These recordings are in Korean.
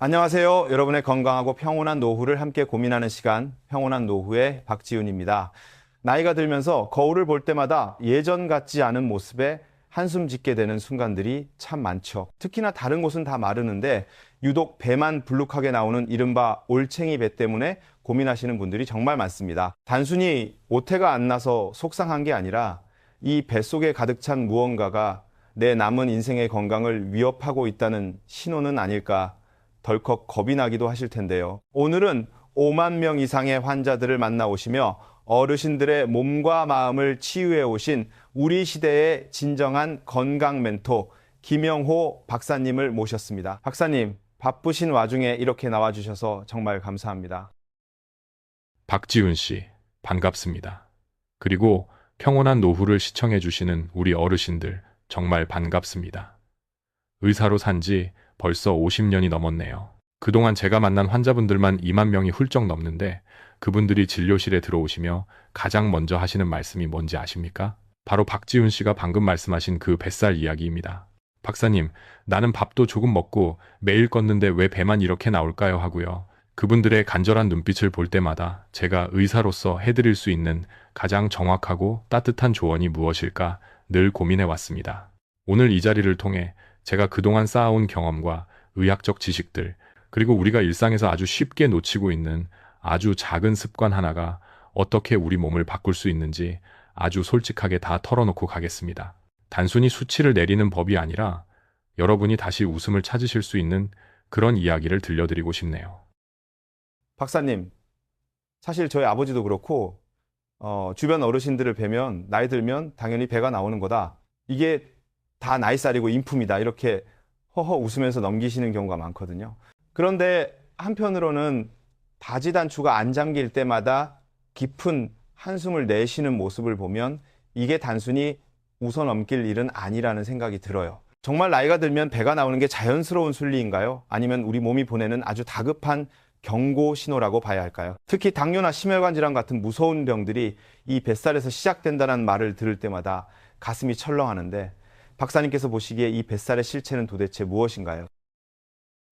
안녕하세요. 여러분의 건강하고 평온한 노후를 함께 고민하는 시간, 평온한 노후의 박지훈입니다. 나이가 들면서 거울을 볼 때마다 예전 같지 않은 모습에 한숨 짓게 되는 순간들이 참 많죠. 특히나 다른 곳은 다 마르는데 유독 배만 불룩하게 나오는 이른바 올챙이 배 때문에 고민하시는 분들이 정말 많습니다. 단순히 오태가 안 나서 속상한 게 아니라 이 뱃속에 가득 찬 무언가가 내 남은 인생의 건강을 위협하고 있다는 신호는 아닐까 덜컥 겁이 나기도 하실 텐데요. 오늘은 5만 명 이상의 환자들을 만나오시며 어르신들의 몸과 마음을 치유해 오신 우리 시대의 진정한 건강 멘토 김영호 박사님을 모셨습니다. 박사님, 바쁘신 와중에 이렇게 나와주셔서 정말 감사합니다. 박지훈 씨, 반갑습니다. 그리고 평온한 노후를 시청해주시는 우리 어르신들, 정말 반갑습니다. 의사로 산지 벌써 50년이 넘었네요. 그동안 제가 만난 환자분들만 2만 명이 훌쩍 넘는데 그분들이 진료실에 들어오시며 가장 먼저 하시는 말씀이 뭔지 아십니까? 바로 박지훈 씨가 방금 말씀하신 그 뱃살 이야기입니다. 박사님, 나는 밥도 조금 먹고 매일 걷는데 왜 배만 이렇게 나올까요? 하고요. 그분들의 간절한 눈빛을 볼 때마다 제가 의사로서 해드릴 수 있는 가장 정확하고 따뜻한 조언이 무엇일까 늘 고민해 왔습니다. 오늘 이 자리를 통해 제가 그동안 쌓아온 경험과 의학적 지식들, 그리고 우리가 일상에서 아주 쉽게 놓치고 있는 아주 작은 습관 하나가 어떻게 우리 몸을 바꿀 수 있는지 아주 솔직하게 다 털어놓고 가겠습니다. 단순히 수치를 내리는 법이 아니라 여러분이 다시 웃음을 찾으실 수 있는 그런 이야기를 들려드리고 싶네요. 박사님, 사실 저희 아버지도 그렇고 주변 어르신들을 뵈면 나이 들면 당연히 배가 나오는 거다. 이게 다 나이살이고 인품이다. 이렇게 허허 웃으면서 넘기시는 경우가 많거든요. 그런데 한편으로는 바지 단추가 안 잠길 때마다 깊은 한숨을 내쉬는 모습을 보면 이게 단순히 웃어 넘길 일은 아니라는 생각이 들어요. 정말 나이가 들면 배가 나오는 게 자연스러운 순리인가요? 아니면 우리 몸이 보내는 아주 다급한 경고 신호라고 봐야 할까요? 특히 당뇨나 심혈관 질환 같은 무서운 병들이 이 뱃살에서 시작된다는 말을 들을 때마다 가슴이 철렁하는데 박사님께서 보시기에 이 뱃살의 실체는 도대체 무엇인가요?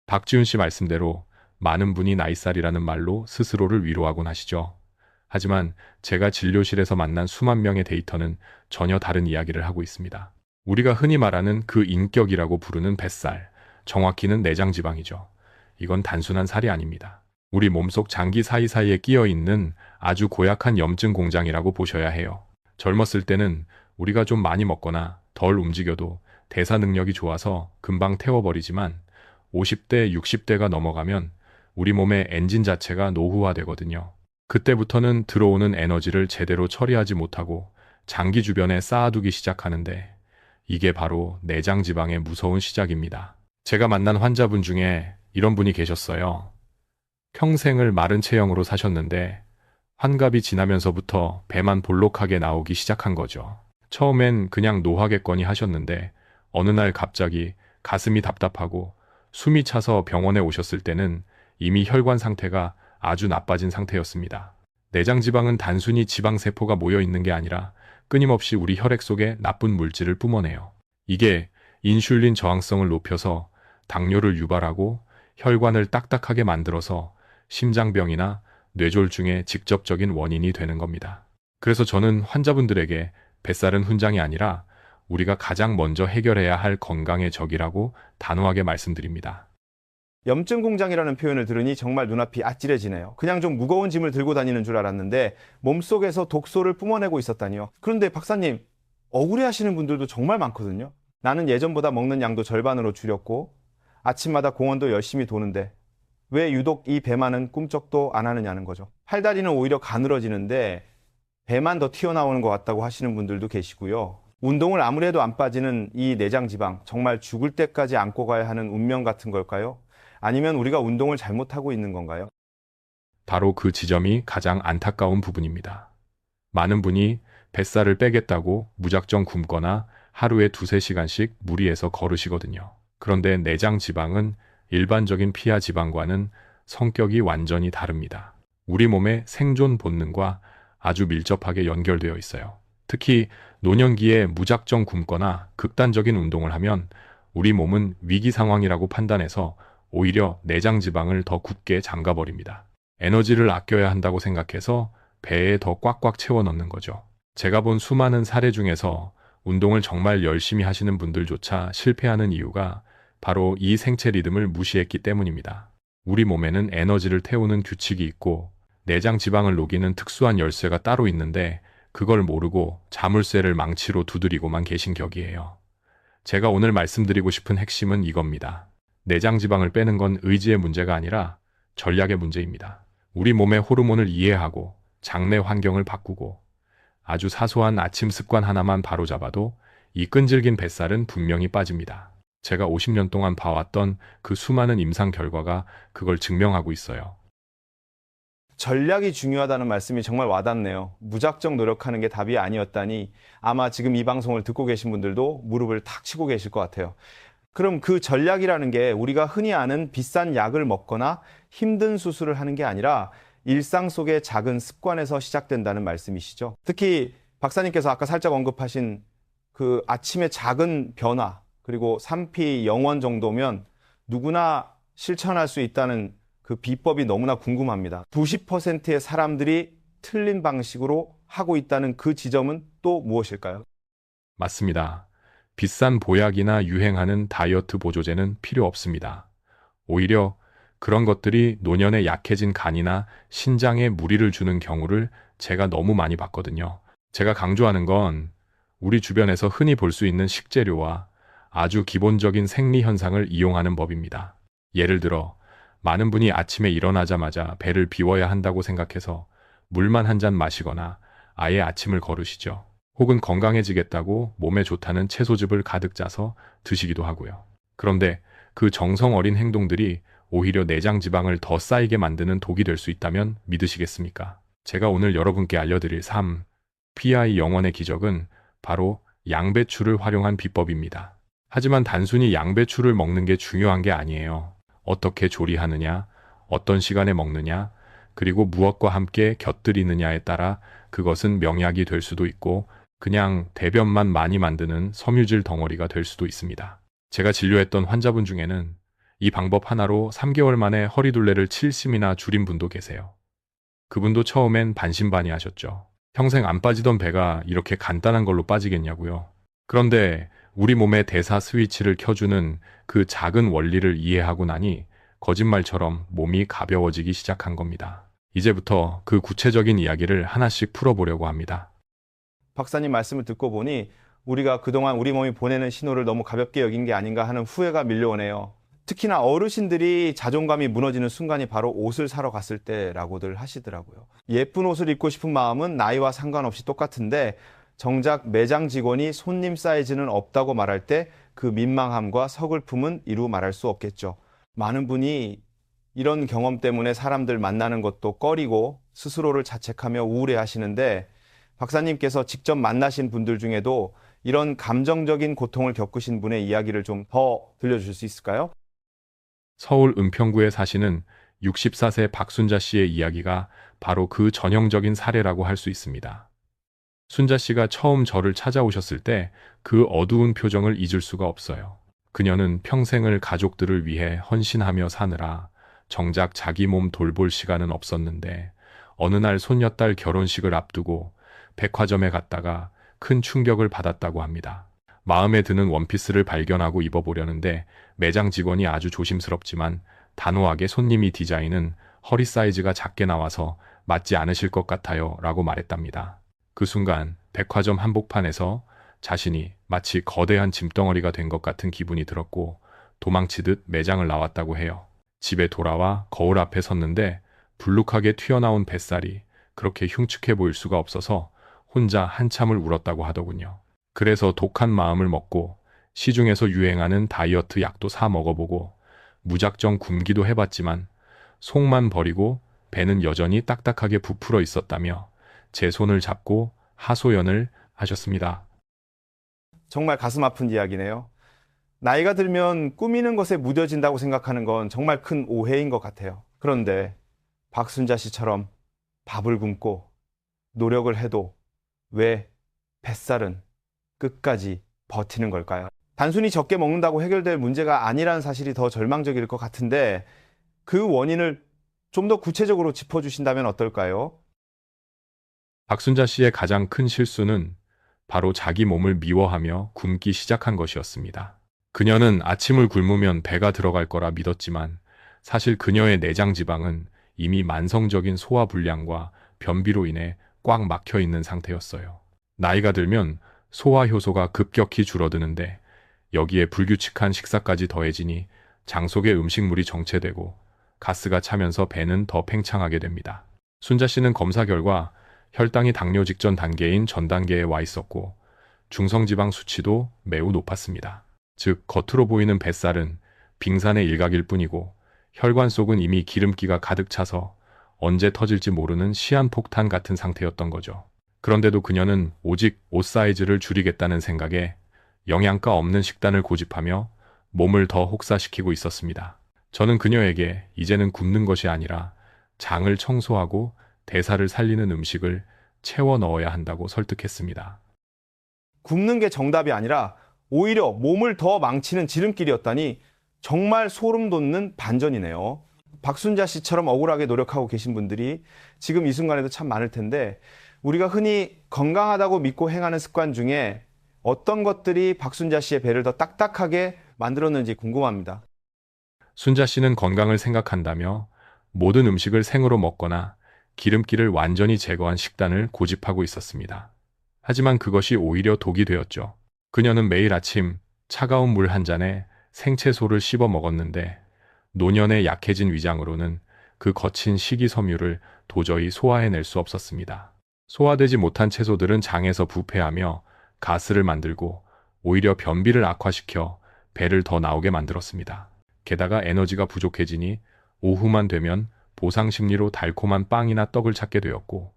박지훈 씨 말씀대로 많은 분이 나이살이라는 말로 스스로를 위로하곤 하시죠. 하지만 제가 진료실에서 만난 수만 명의 데이터는 전혀 다른 이야기를 하고 있습니다. 우리가 흔히 말하는 그 인격이라고 부르는 뱃살, 정확히는 내장지방이죠. 이건 단순한 살이 아닙니다. 우리 몸속 장기 사이사이에 끼어 있는 아주 고약한 염증 공장이라고 보셔야 해요. 젊었을 때는 우리가 좀 많이 먹거나 덜 움직여도 대사 능력이 좋아서 금방 태워버리지만 50대, 60대가 넘어가면 우리 몸의 엔진 자체가 노후화되거든요. 그때부터는 들어오는 에너지를 제대로 처리하지 못하고 장기 주변에 쌓아두기 시작하는데 이게 바로 내장 지방의 무서운 시작입니다. 제가 만난 환자분 중에 이런 분이 계셨어요. 평생을 마른 체형으로 사셨는데 환갑이 지나면서부터 배만 볼록하게 나오기 시작한 거죠. 처음엔 그냥 노화겠거니 하셨는데 어느 날 갑자기 가슴이 답답하고 숨이 차서 병원에 오셨을 때는 이미 혈관 상태가 아주 나빠진 상태였습니다. 내장 지방은 단순히 지방세포가 모여 있는 게 아니라 끊임없이 우리 혈액 속에 나쁜 물질을 뿜어내요. 이게 인슐린 저항성을 높여서 당뇨를 유발하고 혈관을 딱딱하게 만들어서 심장병이나 뇌졸중의 직접적인 원인이 되는 겁니다. 그래서 저는 환자분들에게 뱃살은 훈장이 아니라 우리가 가장 먼저 해결해야 할 건강의 적이라고 단호하게 말씀드립니다. 염증 공장이라는 표현을 들으니 정말 눈앞이 아찔해지네요. 그냥 좀 무거운 짐을 들고 다니는 줄 알았는데 몸속에서 독소를 뿜어내고 있었다니요. 그런데 박사님, 억울해하시는 분들도 정말 많거든요. 나는 예전보다 먹는 양도 절반으로 줄였고 아침마다 공원도 열심히 도는데 왜 유독 이 배만은 꿈쩍도 안 하느냐는 거죠. 팔다리는 오히려 가늘어지는데 배만 더 튀어나오는 것 같다고 하시는 분들도 계시고요. 운동을 아무리 해도 안 빠지는 이 내장 지방, 정말 죽을 때까지 안고 가야 하는 운명 같은 걸까요? 아니면 우리가 운동을 잘못하고 있는 건가요? 바로 그 지점이 가장 안타까운 부분입니다. 많은 분이 뱃살을 빼겠다고 무작정 굶거나 하루에 두세 시간씩 무리해서 걸으시거든요. 그런데 내장 지방은 일반적인 피하 지방과는 성격이 완전히 다릅니다. 우리 몸의 생존 본능과 아주 밀접하게 연결되어 있어요. 특히 노년기에 무작정 굶거나 극단적인 운동을 하면 우리 몸은 위기 상황이라고 판단해서 오히려 내장 지방을 더 굳게 잠가버립니다. 에너지를 아껴야 한다고 생각해서 배에 더 꽉꽉 채워 넣는 거죠. 제가 본 수많은 사례 중에서 운동을 정말 열심히 하시는 분들조차 실패하는 이유가 바로 이 생체 리듬을 무시했기 때문입니다. 우리 몸에는 에너지를 태우는 규칙이 있고 내장 지방을 녹이는 특수한 열쇠가 따로 있는데 그걸 모르고 자물쇠를 망치로 두드리고만 계신 격이에요. 제가 오늘 말씀드리고 싶은 핵심은 이겁니다. 내장 지방을 빼는 건 의지의 문제가 아니라 전략의 문제입니다. 우리 몸의 호르몬을 이해하고 장내 환경을 바꾸고 아주 사소한 아침 습관 하나만 바로잡아도 이 끈질긴 뱃살은 분명히 빠집니다. 제가 50년 동안 봐왔던 그 수많은 임상 결과가 그걸 증명하고 있어요. 전략이 중요하다는 말씀이 정말 와닿네요. 무작정 노력하는 게 답이 아니었다니 아마 지금 이 방송을 듣고 계신 분들도 무릎을 탁 치고 계실 것 같아요. 그럼 그 전략이라는 게 우리가 흔히 아는 비싼 약을 먹거나 힘든 수술을 하는 게 아니라 일상 속의 작은 습관에서 시작된다는 말씀이시죠. 특히 박사님께서 아까 살짝 언급하신 그 아침의 작은 변화, 그리고 3P 영원 정도면 누구나 실천할 수 있다는 그 비법이 너무나 궁금합니다. 90%의 사람들이 틀린 방식으로 하고 있다는 그 지점은 또 무엇일까요? 맞습니다. 비싼 보약이나 유행하는 다이어트 보조제는 필요 없습니다. 오히려 그런 것들이 노년에 약해진 간이나 신장에 무리를 주는 경우를 제가 너무 많이 봤거든요. 제가 강조하는 건 우리 주변에서 흔히 볼 수 있는 식재료와 아주 기본적인 생리 현상을 이용하는 법입니다. 예를 들어 많은 분이 아침에 일어나자마자 배를 비워야 한다고 생각해서 물만 한 잔 마시거나 아예 아침을 거르시죠. 혹은 건강해지겠다고 몸에 좋다는 채소즙을 가득 짜서 드시기도 하고요. 그런데 그 정성 어린 행동들이 오히려 내장 지방을 더 쌓이게 만드는 독이 될 수 있다면 믿으시겠습니까? 제가 오늘 여러분께 알려드릴 3PI 영원의 기적은 바로 양배추를 활용한 비법입니다. 하지만 단순히 양배추를 먹는 게 중요한 게 아니에요. 어떻게 조리하느냐, 어떤 시간에 먹느냐, 그리고 무엇과 함께 곁들이느냐에 따라 그것은 명약이 될 수도 있고 그냥 대변만 많이 만드는 섬유질 덩어리가 될 수도 있습니다. 제가 진료했던 환자분 중에는 이 방법 하나로 3개월 만에 허리둘레를 7cm이나 줄인 분도 계세요. 그분도 처음엔 반신반의하셨죠. 평생 안 빠지던 배가 이렇게 간단한 걸로 빠지겠냐고요. 그런데 우리 몸의 대사 스위치를 켜주는 그 작은 원리를 이해하고 나니 거짓말처럼 몸이 가벼워지기 시작한 겁니다. 이제부터 그 구체적인 이야기를 하나씩 풀어보려고 합니다. 박사님 말씀을 듣고 보니 우리가 그동안 우리 몸이 보내는 신호를 너무 가볍게 여긴 게 아닌가 하는 후회가 밀려오네요. 특히나 어르신들이 자존감이 무너지는 순간이 바로 옷을 사러 갔을 때라고들 하시더라고요. 예쁜 옷을 입고 싶은 마음은 나이와 상관없이 똑같은데 정작 매장 직원이 손님 사이즈는 없다고 말할 때 그 민망함과 서글픔은 이루 말할 수 없겠죠. 많은 분이 이런 경험 때문에 사람들 만나는 것도 꺼리고 스스로를 자책하며 우울해하시는데 박사님께서 직접 만나신 분들 중에도 이런 감정적인 고통을 겪으신 분의 이야기를 좀 더 들려주실 수 있을까요? 서울 은평구에 사시는 64세 박순자 씨의 이야기가 바로 그 전형적인 사례라고 할 수 있습니다. 순자 씨가 처음 저를 찾아오셨을 때 그 어두운 표정을 잊을 수가 없어요. 그녀는 평생을 가족들을 위해 헌신하며 사느라 정작 자기 몸 돌볼 시간은 없었는데 어느 날 손녀딸 결혼식을 앞두고 백화점에 갔다가 큰 충격을 받았다고 합니다. 마음에 드는 원피스를 발견하고 입어보려는데 매장 직원이 아주 조심스럽지만 단호하게 손님이 디자인은 허리 사이즈가 작게 나와서 맞지 않으실 것 같아요 라고 말했답니다. 그 순간 백화점 한복판에서 자신이 마치 거대한 짐덩어리가 된 것 같은 기분이 들었고 도망치듯 매장을 나왔다고 해요. 집에 돌아와 거울 앞에 섰는데 불룩하게 튀어나온 뱃살이 그렇게 흉측해 보일 수가 없어서 혼자 한참을 울었다고 하더군요. 그래서 독한 마음을 먹고 시중에서 유행하는 다이어트 약도 사 먹어보고 무작정 굶기도 해봤지만 속만 버리고 배는 여전히 딱딱하게 부풀어 있었다며 제 손을 잡고 하소연을 하셨습니다. 정말 가슴 아픈 이야기네요. 나이가 들면 꾸미는 것에 무뎌진다고 생각하는 건 정말 큰 오해인 것 같아요. 그런데 박순자 씨처럼 밥을 굶고 노력을 해도 왜 뱃살은 끝까지 버티는 걸까요? 단순히 적게 먹는다고 해결될 문제가 아니라는 사실이 더 절망적일 것 같은데 그 원인을 좀 더 구체적으로 짚어주신다면 어떨까요? 박순자 씨의 가장 큰 실수는 바로 자기 몸을 미워하며 굶기 시작한 것이었습니다. 그녀는 아침을 굶으면 배가 들어갈 거라 믿었지만 사실 그녀의 내장 지방은 이미 만성적인 소화불량과 변비로 인해 꽉 막혀 있는 상태였어요. 나이가 들면 소화 효소가 급격히 줄어드는데 여기에 불규칙한 식사까지 더해지니 장 속의 음식물이 정체되고 가스가 차면서 배는 더 팽창하게 됩니다. 순자 씨는 검사 결과 혈당이 당뇨 직전 단계인 전 단계에 와 있었고 중성지방 수치도 매우 높았습니다. 즉 겉으로 보이는 뱃살은 빙산의 일각일 뿐이고 혈관 속은 이미 기름기가 가득 차서 언제 터질지 모르는 시한폭탄 같은 상태였던 거죠. 그런데도 그녀는 오직 옷 사이즈를 줄이겠다는 생각에 영양가 없는 식단을 고집하며 몸을 더 혹사시키고 있었습니다. 저는 그녀에게 이제는 굶는 것이 아니라 장을 청소하고 대사를 살리는 음식을 채워 넣어야 한다고 설득했습니다. 굶는 게 정답이 아니라 오히려 몸을 더 망치는 지름길이었다니 정말 소름 돋는 반전이네요. 박순자 씨처럼 억울하게 노력하고 계신 분들이 지금 이 순간에도 참 많을 텐데 우리가 흔히 건강하다고 믿고 행하는 습관 중에 어떤 것들이 박순자 씨의 배를 더 딱딱하게 만들었는지 궁금합니다. 순자 씨는 건강을 생각한다며 모든 음식을 생으로 먹거나 기름기를 완전히 제거한 식단을 고집하고 있었습니다. 하지만 그것이 오히려 독이 되었죠. 그녀는 매일 아침 차가운 물 한 잔에 생채소를 씹어 먹었는데 노년의 약해진 위장으로는 그 거친 식이섬유를 도저히 소화해낼 수 없었습니다. 소화되지 못한 채소들은 장에서 부패하며 가스를 만들고 오히려 변비를 악화시켜 배를 더 나오게 만들었습니다. 게다가 에너지가 부족해지니 오후만 되면 보상 심리로 달콤한 빵이나 떡을 찾게 되었고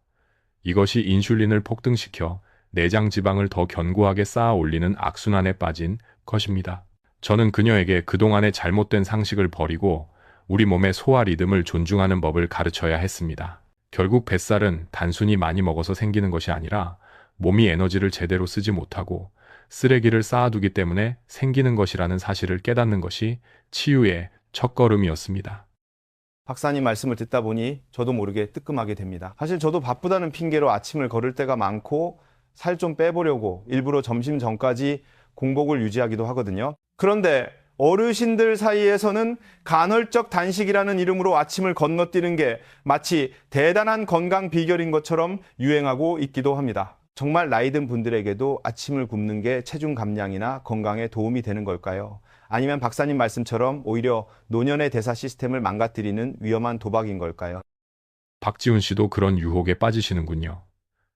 이것이 인슐린을 폭등시켜 내장 지방을 더 견고하게 쌓아 올리는 악순환에 빠진 것입니다. 저는 그녀에게 그동안의 잘못된 상식을 버리고 우리 몸의 소화 리듬을 존중하는 법을 가르쳐야 했습니다. 결국 뱃살은 단순히 많이 먹어서 생기는 것이 아니라 몸이 에너지를 제대로 쓰지 못하고 쓰레기를 쌓아두기 때문에 생기는 것이라는 사실을 깨닫는 것이 치유의 첫걸음이었습니다. 박사님 말씀을 듣다 보니 저도 모르게 뜨끔하게 됩니다. 사실 저도 바쁘다는 핑계로 아침을 걸을 때가 많고 살 좀 빼보려고 일부러 점심 전까지 공복을 유지하기도 하거든요. 그런데 어르신들 사이에서는 간헐적 단식이라는 이름으로 아침을 건너뛰는 게 마치 대단한 건강 비결인 것처럼 유행하고 있기도 합니다. 정말 나이 든 분들에게도 아침을 굶는 게 체중 감량이나 건강에 도움이 되는 걸까요? 아니면 박사님 말씀처럼 오히려 노년의 대사 시스템을 망가뜨리는 위험한 도박인 걸까요? 박지훈 씨도 그런 유혹에 빠지시는군요.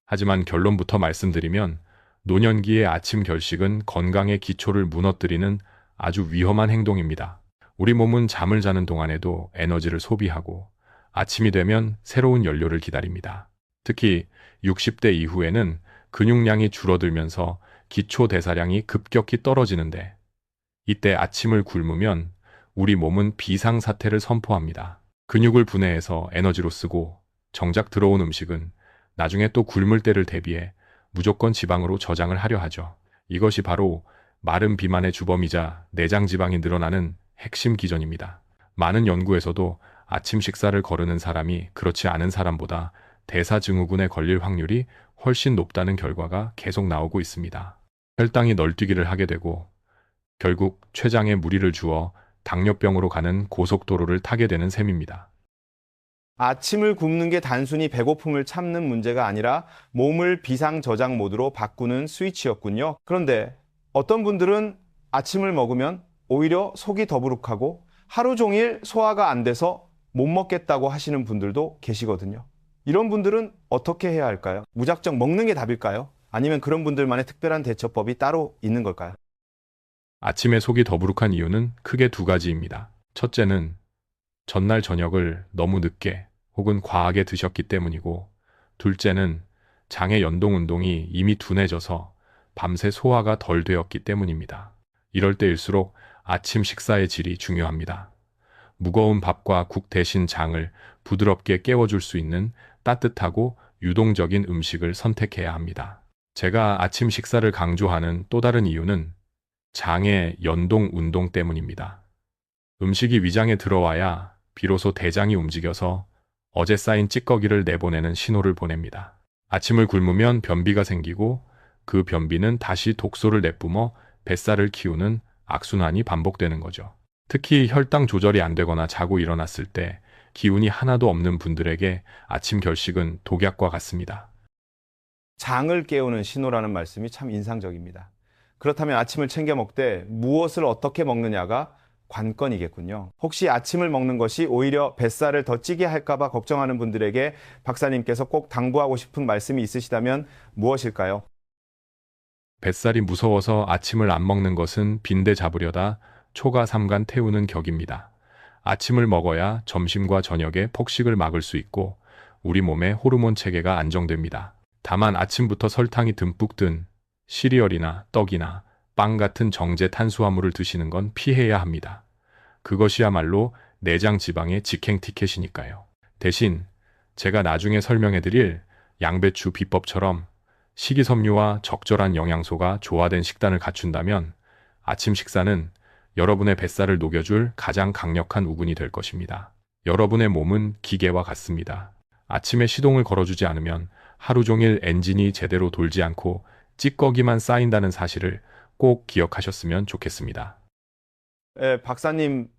하지만 결론부터 말씀드리면 노년기의 아침 결식은 건강의 기초를 무너뜨리는 아주 위험한 행동입니다. 우리 몸은 잠을 자는 동안에도 에너지를 소비하고 아침이 되면 새로운 연료를 기다립니다. 특히 60대 이후에는 근육량이 줄어들면서 기초 대사량이 급격히 떨어지는데 이때 아침을 굶으면 우리 몸은 비상사태를 선포합니다. 근육을 분해해서 에너지로 쓰고 정작 들어온 음식은 나중에 또 굶을 때를 대비해 무조건 지방으로 저장을 하려 하죠. 이것이 바로 마른 비만의 주범이자 내장 지방이 늘어나는 핵심 기전입니다. 많은 연구에서도 아침 식사를 거르는 사람이 그렇지 않은 사람보다 대사증후군에 걸릴 확률이 훨씬 높다는 결과가 계속 나오고 있습니다. 혈당이 널뛰기를 하게 되고 결국 췌장에 무리를 주어 당뇨병으로 가는 고속도로를 타게 되는 셈입니다. 아침을 굶는 게 단순히 배고픔을 참는 문제가 아니라 몸을 비상저장 모드로 바꾸는 스위치였군요. 그런데 어떤 분들은 아침을 먹으면 오히려 속이 더부룩하고 하루 종일 소화가 안 돼서 못 먹겠다고 하시는 분들도 계시거든요. 이런 분들은 어떻게 해야 할까요? 무작정 먹는 게 답일까요? 아니면 그런 분들만의 특별한 대처법이 따로 있는 걸까요? 아침에 속이 더부룩한 이유는 크게 두 가지입니다. 첫째는 전날 저녁을 너무 늦게 혹은 과하게 드셨기 때문이고, 둘째는 장의 연동 운동이 이미 둔해져서 밤새 소화가 덜 되었기 때문입니다. 이럴 때일수록 아침 식사의 질이 중요합니다. 무거운 밥과 국 대신 장을 부드럽게 깨워줄 수 있는 따뜻하고 유동적인 음식을 선택해야 합니다. 제가 아침 식사를 강조하는 또 다른 이유는 장의 연동 운동 때문입니다. 음식이 위장에 들어와야 비로소 대장이 움직여서 어제 쌓인 찌꺼기를 내보내는 신호를 보냅니다. 아침을 굶으면 변비가 생기고 그 변비는 다시 독소를 내뿜어 뱃살을 키우는 악순환이 반복되는 거죠. 특히 혈당 조절이 안 되거나 자고 일어났을 때 기운이 하나도 없는 분들에게 아침 결식은 독약과 같습니다. 장을 깨우는 신호라는 말씀이 참 인상적입니다. 그렇다면 아침을 챙겨 먹되 무엇을 어떻게 먹느냐가 관건이겠군요. 혹시 아침을 먹는 것이 오히려 뱃살을 더 찌게 할까봐 걱정하는 분들에게 박사님께서 꼭 당부하고 싶은 말씀이 있으시다면 무엇일까요? 뱃살이 무서워서 아침을 안 먹는 것은 빈대 잡으려다 초가 삼간 태우는 격입니다. 아침을 먹어야 점심과 저녁에 폭식을 막을 수 있고 우리 몸의 호르몬 체계가 안정됩니다. 다만 아침부터 설탕이 듬뿍 든 시리얼이나 떡이나 빵 같은 정제 탄수화물을 드시는 건 피해야 합니다. 그것이야말로 내장 지방의 직행 티켓이니까요. 대신 제가 나중에 설명해드릴 양배추 비법처럼 식이섬유와 적절한 영양소가 조화된 식단을 갖춘다면 아침 식사는 여러분의 뱃살을 녹여줄 가장 강력한 우군이 될 것입니다. 여러분의 몸은 기계와 같습니다. 아침에 시동을 걸어주지 않으면 하루 종일 엔진이 제대로 돌지 않고 찌꺼기만 쌓인다는 사실을 꼭 기억하셨으면 좋겠습니다. 박사님,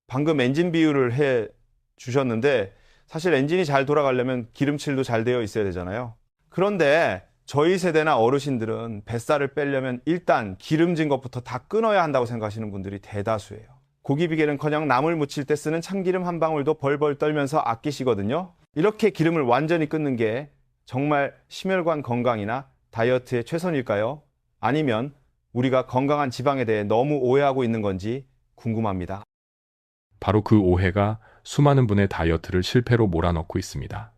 방금 엔진 비유를 해 주셨는데 사실 엔진이 잘 돌아가려면 기름칠도 잘 되어 있어야 되잖아요. 그런데 저희 세대나 어르신들은 뱃살을 빼려면 일단 기름진 것부터 다 끊어야 한다고 생각하시는 분들이 대다수예요. 고기 비계는커녕 나물 무칠 때 쓰는 참기름 한 방울도 벌벌 떨면서 아끼시거든요. 이렇게 기름을 완전히 끊는 게 정말 심혈관 건강이나 다이어트의 최선일까요? 아니면 우리가 건강한 지방에 대해 너무 오해하고 있는 건지 궁금합니다. 바로 그 오해가 수많은 분의 다이어트를 실패로 몰아넣고 있습니다.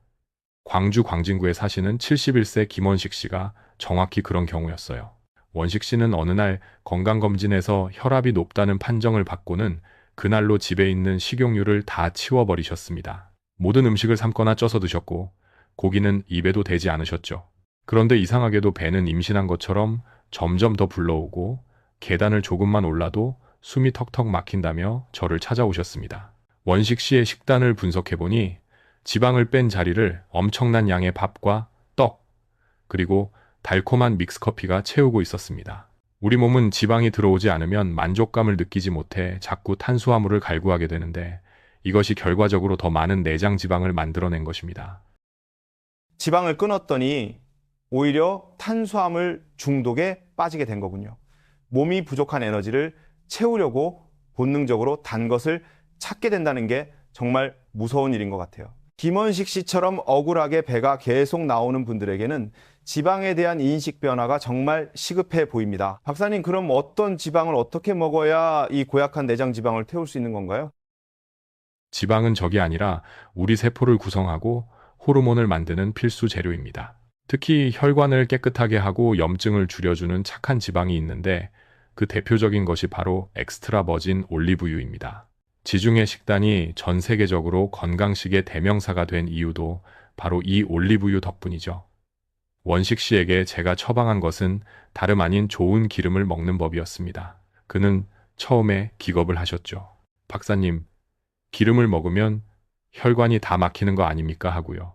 광주 광진구에 사시는 71세 김원식 씨가 정확히 그런 경우였어요. 원식 씨는 어느 날 건강검진에서 혈압이 높다는 판정을 받고는 그날로 집에 있는 식용유를 다 치워버리셨습니다. 모든 음식을 삶거나 쪄서 드셨고 고기는 입에도 대지 않으셨죠. 그런데 이상하게도 배는 임신한 것처럼 점점 더 불러오고 계단을 조금만 올라도 숨이 턱턱 막힌다며 저를 찾아오셨습니다. 원식 씨의 식단을 분석해보니 지방을 뺀 자리를 엄청난 양의 밥과 떡, 그리고 달콤한 믹스커피가 채우고 있었습니다. 우리 몸은 지방이 들어오지 않으면 만족감을 느끼지 못해 자꾸 탄수화물을 갈구하게 되는데 이것이 결과적으로 더 많은 내장 지방을 만들어낸 것입니다. 지방을 끊었더니 오히려 탄수화물 중독에 빠지게 된 거군요. 몸이 부족한 에너지를 채우려고 본능적으로 단 것을 찾게 된다는 게 정말 무서운 일인 것 같아요. 김원식 씨처럼 억울하게 배가 계속 나오는 분들에게는 지방에 대한 인식 변화가 정말 시급해 보입니다. 박사님, 그럼 어떤 지방을 어떻게 먹어야 이 고약한 내장 지방을 태울 수 있는 건가요? 지방은 적이 아니라 우리 세포를 구성하고 호르몬을 만드는 필수 재료입니다. 특히 혈관을 깨끗하게 하고 염증을 줄여주는 착한 지방이 있는데 그 대표적인 것이 바로 엑스트라 버진 올리브유입니다. 지중해 식단이 전 세계적으로 건강식의 대명사가 된 이유도 바로 이 올리브유 덕분이죠. 원식 씨에게 제가 처방한 것은 다름 아닌 좋은 기름을 먹는 법이었습니다. 그는 처음에 기겁을 하셨죠. 박사님, 기름을 먹으면 혈관이 다 막히는 거 아닙니까? 하고요.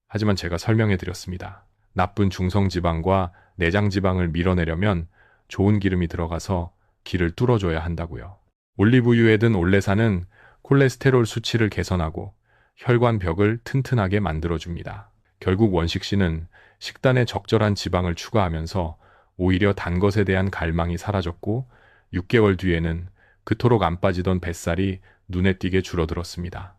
하지만 제가 설명해 드렸습니다. 나쁜 중성지방과 내장지방을 밀어내려면 좋은 기름이 들어가서 길을 뚫어줘야 한다고요. 올리브유에 든 올레산은 콜레스테롤 수치를 개선하고 혈관 벽을 튼튼하게 만들어줍니다. 결국 원식 씨는 식단에 적절한 지방을 추가하면서 오히려 단 것에 대한 갈망이 사라졌고 6개월 뒤에는 그토록 안 빠지던 뱃살이 눈에 띄게 줄어들었습니다.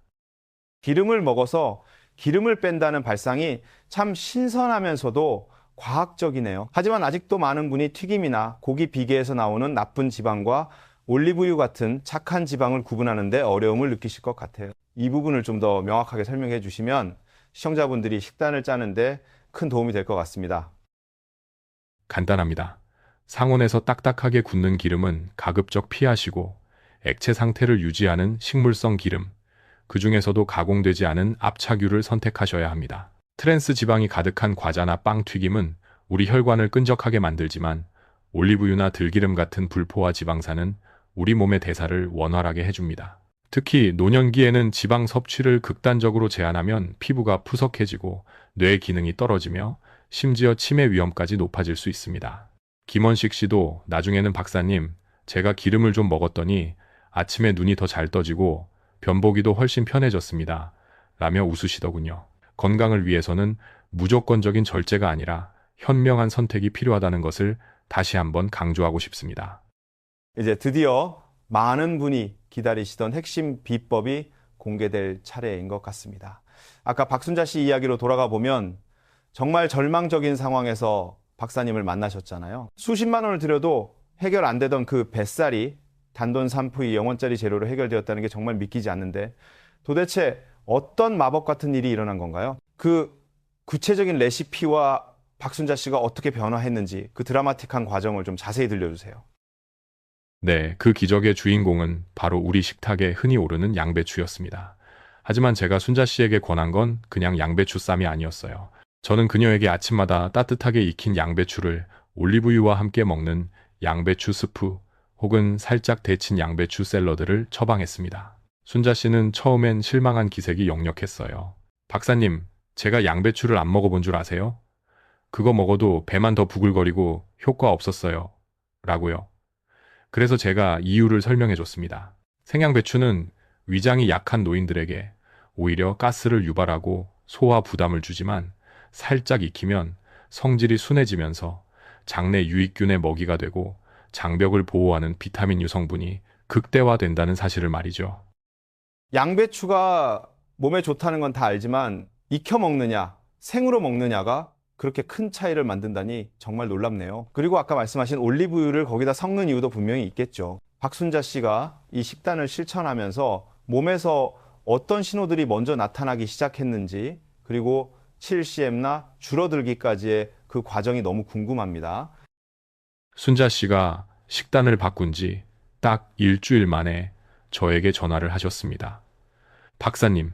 기름을 먹어서 기름을 뺀다는 발상이 참 신선하면서도 과학적이네요. 하지만 아직도 많은 분이 튀김이나 고기 비계에서 나오는 나쁜 지방과 올리브유 같은 착한 지방을 구분하는데 어려움을 느끼실 것 같아요. 이 부분을 좀 더 명확하게 설명해 주시면 시청자분들이 식단을 짜는데 큰 도움이 될 것 같습니다. 간단합니다. 상온에서 딱딱하게 굳는 기름은 가급적 피하시고 액체 상태를 유지하는 식물성 기름, 그 중에서도 가공되지 않은 압착유를 선택하셔야 합니다. 트랜스 지방이 가득한 과자나 빵 튀김은 우리 혈관을 끈적하게 만들지만 올리브유나 들기름 같은 불포화 지방산은 우리 몸의 대사를 원활하게 해줍니다. 특히 노년기에는 지방 섭취를 극단적으로 제한하면 피부가 푸석해지고 뇌 기능이 떨어지며 심지어 치매 위험까지 높아질 수 있습니다. 김원식 씨도 나중에는 박사님, 제가 기름을 좀 먹었더니 아침에 눈이 더 잘 떠지고 변보기도 훨씬 편해졌습니다. 라며 웃으시더군요. 건강을 위해서는 무조건적인 절제가 아니라 현명한 선택이 필요하다는 것을 다시 한번 강조하고 싶습니다. 이제 드디어 많은 분이 기다리시던 핵심 비법이 공개될 차례인 것 같습니다. 아까 박순자 씨 이야기로 돌아가 보면 정말 절망적인 상황에서 박사님을 만나셨잖아요. 수십만 원을 들여도 해결 안 되던 그 뱃살이 단돈 3푸이 0원짜리 재료로 해결되었다는 게 정말 믿기지 않는데 도대체 어떤 마법 같은 일이 일어난 건가요? 그 구체적인 레시피와 박순자 씨가 어떻게 변화했는지 그 드라마틱한 과정을 좀 자세히 들려주세요. 네, 그 기적의 주인공은 바로 우리 식탁에 흔히 오르는 양배추였습니다. 하지만 제가 순자 씨에게 권한 건 그냥 양배추 쌈이 아니었어요. 저는 그녀에게 아침마다 따뜻하게 익힌 양배추를 올리브유와 함께 먹는 양배추 스프 혹은 살짝 데친 양배추 샐러드를 처방했습니다. 순자 씨는 처음엔 실망한 기색이 역력했어요. 박사님, 제가 양배추를 안 먹어본 줄 아세요? 그거 먹어도 배만 더 부글거리고 효과 없었어요. 라고요. 그래서 제가 이유를 설명해 줬습니다. 생양배추는 위장이 약한 노인들에게 오히려 가스를 유발하고 소화 부담을 주지만 살짝 익히면 성질이 순해지면서 장내 유익균의 먹이가 되고 장벽을 보호하는 비타민유 성분이 극대화된다는 사실을 말이죠. 양배추가 몸에 좋다는 건 다 알지만 익혀 먹느냐, 생으로 먹느냐가 그렇게 큰 차이를 만든다니 정말 놀랍네요. 그리고 아까 말씀하신 올리브유를 거기다 섞는 이유도 분명히 있겠죠. 박순자 씨가 이 식단을 실천하면서 몸에서 어떤 신호들이 먼저 나타나기 시작했는지 그리고 7cm나 줄어들기까지의 그 과정이 너무 궁금합니다. 순자 씨가 식단을 바꾼 지 딱 일주일 만에 저에게 전화를 하셨습니다. 박사님,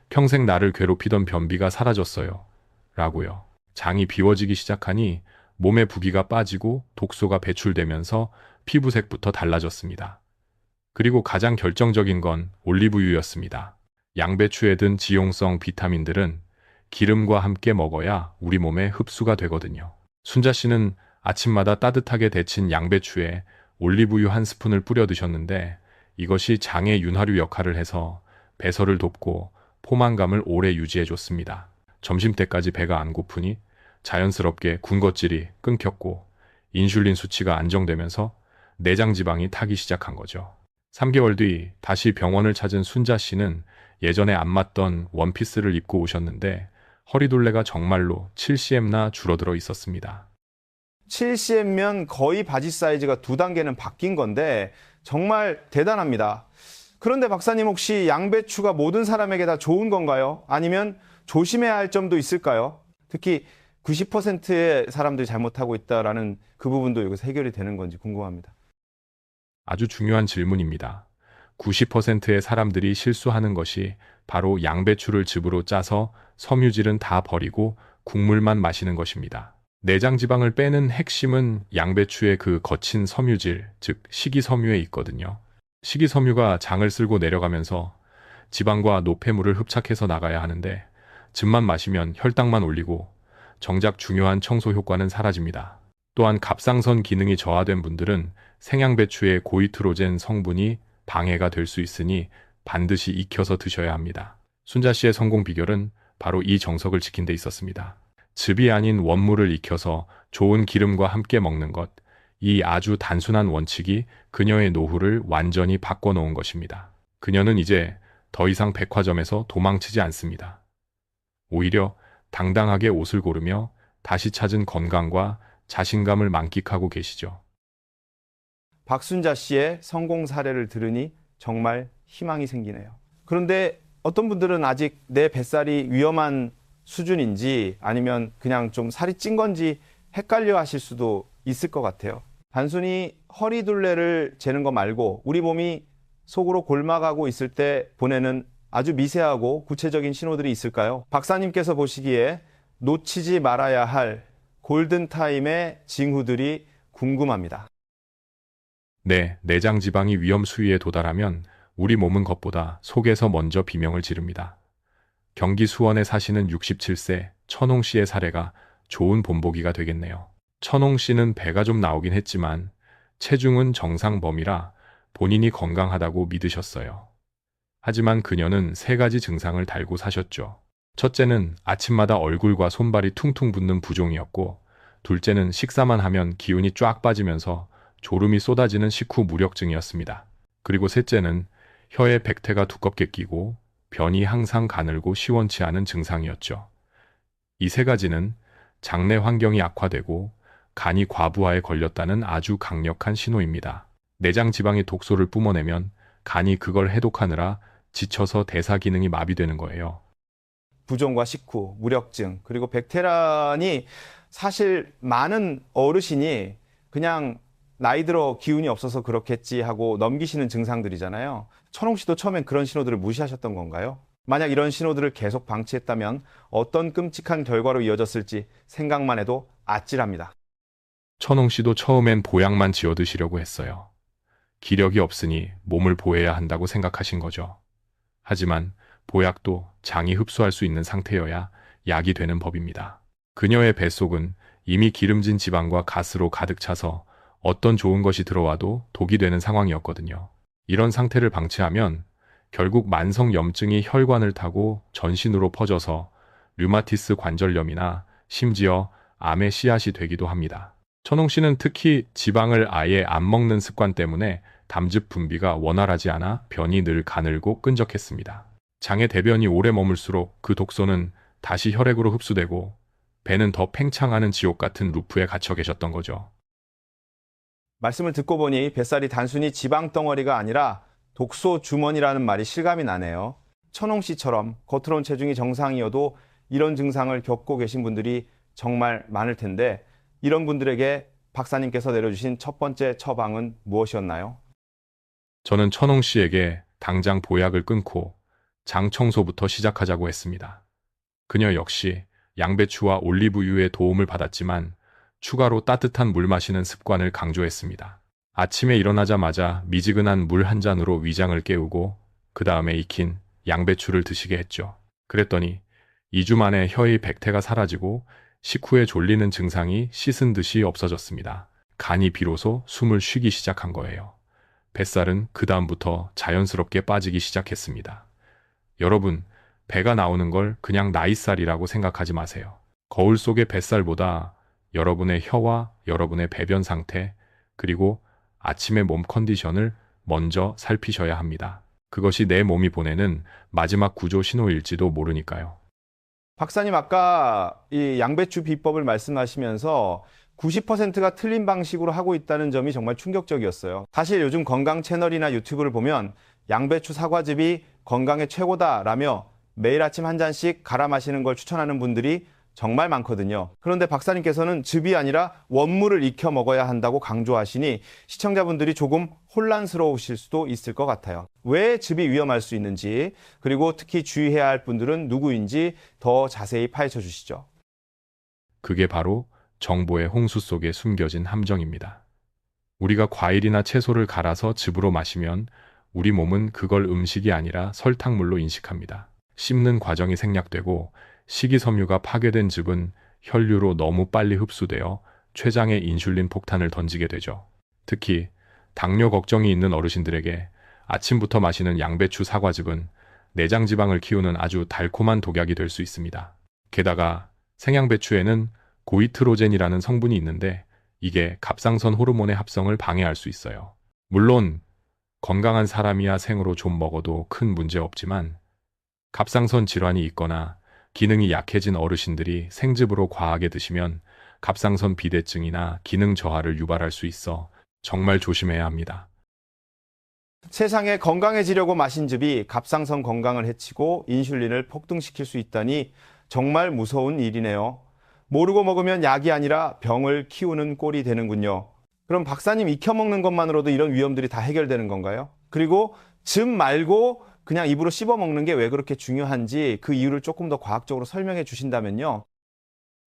평생 나를 괴롭히던 변비가 사라졌어요. 라고요. 장이 비워지기 시작하니 몸의 부기가 빠지고 독소가 배출되면서 피부색부터 달라졌습니다. 그리고 가장 결정적인 건 올리브유였습니다. 양배추에 든 지용성 비타민들은 기름과 함께 먹어야 우리 몸에 흡수가 되거든요. 순자 씨는 아침마다 따뜻하게 데친 양배추에 올리브유 한 스푼을 뿌려 드셨는데 이것이 장의 윤활유 역할을 해서 배설을 돕고 포만감을 오래 유지해 줬습니다. 점심때까지 배가 안 고프니 자연스럽게 군것질이 끊겼고 인슐린 수치가 안정되면서 내장 지방이 타기 시작한 거죠. 3개월 뒤 다시 병원을 찾은 순자 씨는 예전에 안 맞던 원피스를 입고 오셨는데 허리둘레가 정말로 7cm나 줄어들어 있었습니다. 7cm면 거의 바지 사이즈가 2단계는 바뀐 건데 정말 대단합니다. 그런데 박사님 혹시 양배추가 모든 사람에게 다 좋은 건가요? 아니면 조심해야 할 점도 있을까요? 특히 90%의 사람들이 잘못하고 있다라는 그 부분도 여기서 해결이 되는 건지 궁금합니다. 아주 중요한 질문입니다. 90%의 사람들이 실수하는 것이 바로 양배추를 즙으로 짜서 섬유질은 다 버리고 국물만 마시는 것입니다. 내장 지방을 빼는 핵심은 양배추의 그 거친 섬유질, 즉 식이섬유에 있거든요. 식이섬유가 장을 쓸고 내려가면서 지방과 노폐물을 흡착해서 나가야 하는데 즙만 마시면 혈당만 올리고 정작 중요한 청소 효과는 사라집니다. 또한 갑상선 기능이 저하된 분들은 생양배추의 고이트로젠 성분이 방해가 될 수 있으니 반드시 익혀서 드셔야 합니다. 순자 씨의 성공 비결은 바로 이 정석을 지킨 데 있었습니다. 즙이 아닌 원물을 익혀서 좋은 기름과 함께 먹는 것, 이 아주 단순한 원칙이 그녀의 노후를 완전히 바꿔놓은 것입니다. 그녀는 이제 더 이상 백화점에서 도망치지 않습니다. 오히려 당당하게 옷을 고르며 다시 찾은 건강과 자신감을 만끽하고 계시죠. 박순자 씨의 성공 사례를 들으니 정말 희망이 생기네요. 그런데 어떤 분들은 아직 내 뱃살이 위험한 수준인지 아니면 그냥 좀 살이 찐 건지 헷갈려 하실 수도 있을 것 같아요. 단순히 허리둘레를 재는 거 말고 우리 몸이 속으로 골마가고 있을 때 보내는 아주 미세하고 구체적인 신호들이 있을까요? 박사님께서 보시기에 놓치지 말아야 할 골든타임의 징후들이 궁금합니다. 네, 내장 지방이 위험 수위에 도달하면 우리 몸은 겉보다 속에서 먼저 비명을 지릅니다. 경기 수원에 사시는 67세 천홍 씨의 사례가 좋은 본보기가 되겠네요. 천홍 씨는 배가 좀 나오긴 했지만 체중은 정상 범위라 본인이 건강하다고 믿으셨어요. 하지만 그녀는 세 가지 증상을 달고 사셨죠. 첫째는 아침마다 얼굴과 손발이 퉁퉁 붓는 부종이었고, 둘째는 식사만 하면 기운이 쫙 빠지면서 졸음이 쏟아지는 식후 무력증이었습니다. 그리고 셋째는 혀에 백태가 두껍게 끼고 변이 항상 가늘고 시원치 않은 증상이었죠. 이 세 가지는 장내 환경이 악화되고 간이 과부하에 걸렸다는 아주 강력한 신호입니다. 내장 지방이 독소를 뿜어내면 간이 그걸 해독하느라 지쳐서 대사 기능이 마비되는 거예요. 부종과 식후, 무력증, 그리고 백테란이 사실 많은 어르신이 그냥 나이 들어 기운이 없어서 그렇겠지 하고 넘기시는 증상들이잖아요. 천홍 씨도 처음엔 그런 신호들을 무시하셨던 건가요? 만약 이런 신호들을 계속 방치했다면 어떤 끔찍한 결과로 이어졌을지 생각만 해도 아찔합니다. 천홍 씨도 처음엔 보약만 지어 드시려고 했어요. 기력이 없으니 몸을 보호해야 한다고 생각하신 거죠. 하지만 보약도 장이 흡수할 수 있는 상태여야 약이 되는 법입니다. 그녀의 뱃속은 이미 기름진 지방과 가스로 가득 차서 어떤 좋은 것이 들어와도 독이 되는 상황이었거든요. 이런 상태를 방치하면 결국 만성 염증이 혈관을 타고 전신으로 퍼져서 류마티스 관절염이나 심지어 암의 씨앗이 되기도 합니다. 천홍 씨는 특히 지방을 아예 안 먹는 습관 때문에 담즙 분비가 원활하지 않아 변이 늘 가늘고 끈적했습니다. 장에 대변이 오래 머물수록 그 독소는 다시 혈액으로 흡수되고 배는 더 팽창하는 지옥 같은 루프에 갇혀 계셨던 거죠. 말씀을 듣고 보니 뱃살이 단순히 지방 덩어리가 아니라 독소 주머니라는 말이 실감이 나네요. 천홍 씨처럼 겉으론 체중이 정상이어도 이런 증상을 겪고 계신 분들이 정말 많을 텐데, 이런 분들에게 박사님께서 내려주신 첫 번째 처방은 무엇이었나요? 저는 천홍 씨에게 당장 보약을 끊고 장 청소부터 시작하자고 했습니다. 그녀 역시 양배추와 올리브유의 도움을 받았지만 추가로 따뜻한 물 마시는 습관을 강조했습니다. 아침에 일어나자마자 미지근한 물 한 잔으로 위장을 깨우고 그 다음에 익힌 양배추를 드시게 했죠. 그랬더니 2주 만에 혀의 백태가 사라지고 식후에 졸리는 증상이 씻은 듯이 없어졌습니다. 간이 비로소 숨을 쉬기 시작한 거예요. 뱃살은 그 다음부터 자연스럽게 빠지기 시작했습니다. 여러분, 배가 나오는 걸 그냥 나이살이라고 생각하지 마세요. 거울 속의 뱃살보다 여러분의 혀와 여러분의 배변 상태, 그리고 아침의 몸 컨디션을 먼저 살피셔야 합니다. 그것이 내 몸이 보내는 마지막 구조 신호일지도 모르니까요. 박사님, 아까 이 양배추 비법을 말씀하시면서 90%가 틀린 방식으로 하고 있다는 점이 정말 충격적이었어요. 사실 요즘 건강 채널이나 유튜브를 보면 양배추 사과즙이 건강에 최고다라며 매일 아침 한 잔씩 갈아 마시는 걸 추천하는 분들이 정말 많거든요. 그런데 박사님께서는 즙이 아니라 원물을 익혀 먹어야 한다고 강조하시니 시청자분들이 조금 혼란스러우실 수도 있을 것 같아요. 왜 즙이 위험할 수 있는지, 그리고 특히 주의해야 할 분들은 누구인지 더 자세히 파헤쳐 주시죠. 그게 바로 정보의 홍수 속에 숨겨진 함정입니다. 우리가 과일이나 채소를 갈아서 즙으로 마시면 우리 몸은 그걸 음식이 아니라 설탕물로 인식합니다. 씹는 과정이 생략되고 식이섬유가 파괴된 즙은 혈류로 너무 빨리 흡수되어 췌장에 인슐린 폭탄을 던지게 되죠. 특히 당뇨 걱정이 있는 어르신들에게 아침부터 마시는 양배추 사과즙은 내장 지방을 키우는 아주 달콤한 독약이 될 수 있습니다. 게다가 생양배추에는 고이트로젠이라는 성분이 있는데 이게 갑상선 호르몬의 합성을 방해할 수 있어요. 물론 건강한 사람이야 생으로 좀 먹어도 큰 문제 없지만 갑상선 질환이 있거나 기능이 약해진 어르신들이 생즙으로 과하게 드시면 갑상선 비대증이나 기능 저하를 유발할 수 있어 정말 조심해야 합니다. 세상에 건강해지려고 마신 즙이 갑상선 건강을 해치고 인슐린을 폭등시킬 수 있다니 정말 무서운 일이네요. 모르고 먹으면 약이 아니라 병을 키우는 꼴이 되는군요. 그럼 박사님, 익혀 먹는 것만으로도 이런 위험들이 다 해결되는 건가요? 그리고 즙 말고 그냥 입으로 씹어 먹는 게 왜 그렇게 중요한지 그 이유를 조금 더 과학적으로 설명해 주신다면요.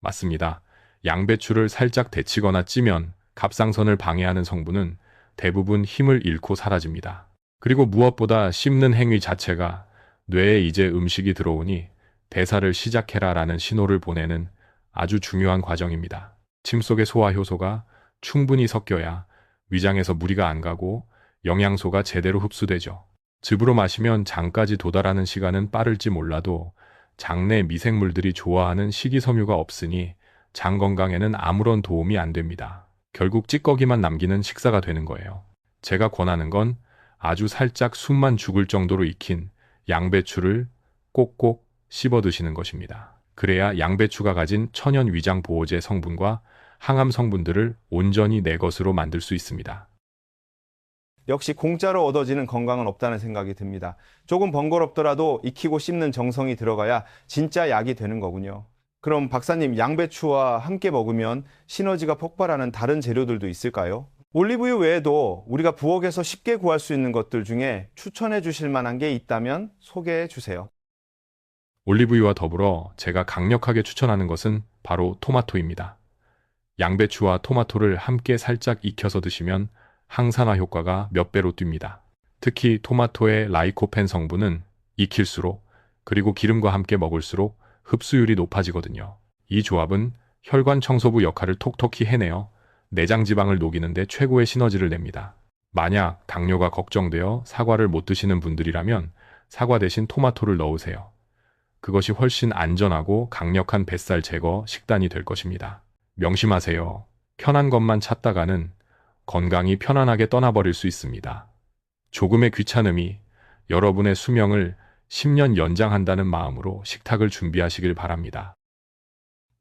맞습니다. 양배추를 살짝 데치거나 찌면 갑상선을 방해하는 성분은 대부분 힘을 잃고 사라집니다. 그리고 무엇보다 씹는 행위 자체가 뇌에 이제 음식이 들어오니 대사를 시작해라 라는 신호를 보내는 아주 중요한 과정입니다. 침 속의 소화 효소가 충분히 섞여야 위장에서 무리가 안 가고 영양소가 제대로 흡수되죠. 즙으로 마시면 장까지 도달하는 시간은 빠를지 몰라도 장내 미생물들이 좋아하는 식이섬유가 없으니 장 건강에는 아무런 도움이 안 됩니다. 결국 찌꺼기만 남기는 식사가 되는 거예요. 제가 권하는 건 아주 살짝 숨만 죽을 정도로 익힌 양배추를 꼭꼭 씹어 드시는 것입니다. 그래야 양배추가 가진 천연 위장 보호제 성분과 항암 성분들을 온전히 내 것으로 만들 수 있습니다. 역시 공짜로 얻어지는 건강은 없다는 생각이 듭니다. 조금 번거롭더라도 익히고 씹는 정성이 들어가야 진짜 약이 되는 거군요. 그럼 박사님, 양배추와 함께 먹으면 시너지가 폭발하는 다른 재료들도 있을까요? 올리브유 외에도 우리가 부엌에서 쉽게 구할 수 있는 것들 중에 추천해 주실 만한 게 있다면 소개해 주세요. 올리브유와 더불어 제가 강력하게 추천하는 것은 바로 토마토입니다. 양배추와 토마토를 함께 살짝 익혀서 드시면 항산화 효과가 몇 배로 뜁니다. 특히 토마토의 라이코펜 성분은 익힐수록 그리고 기름과 함께 먹을수록 흡수율이 높아지거든요. 이 조합은 혈관 청소부 역할을 톡톡히 해내어 내장 지방을 녹이는데 최고의 시너지를 냅니다. 만약 당뇨가 걱정되어 사과를 못 드시는 분들이라면 사과 대신 토마토를 넣으세요. 그것이 훨씬 안전하고 강력한 뱃살 제거 식단이 될 것입니다. 명심하세요. 편한 것만 찾다가는 건강이 편안하게 떠나버릴 수 있습니다. 조금의 귀찮음이 여러분의 수명을 10년 연장한다는 마음으로 식탁을 준비하시길 바랍니다.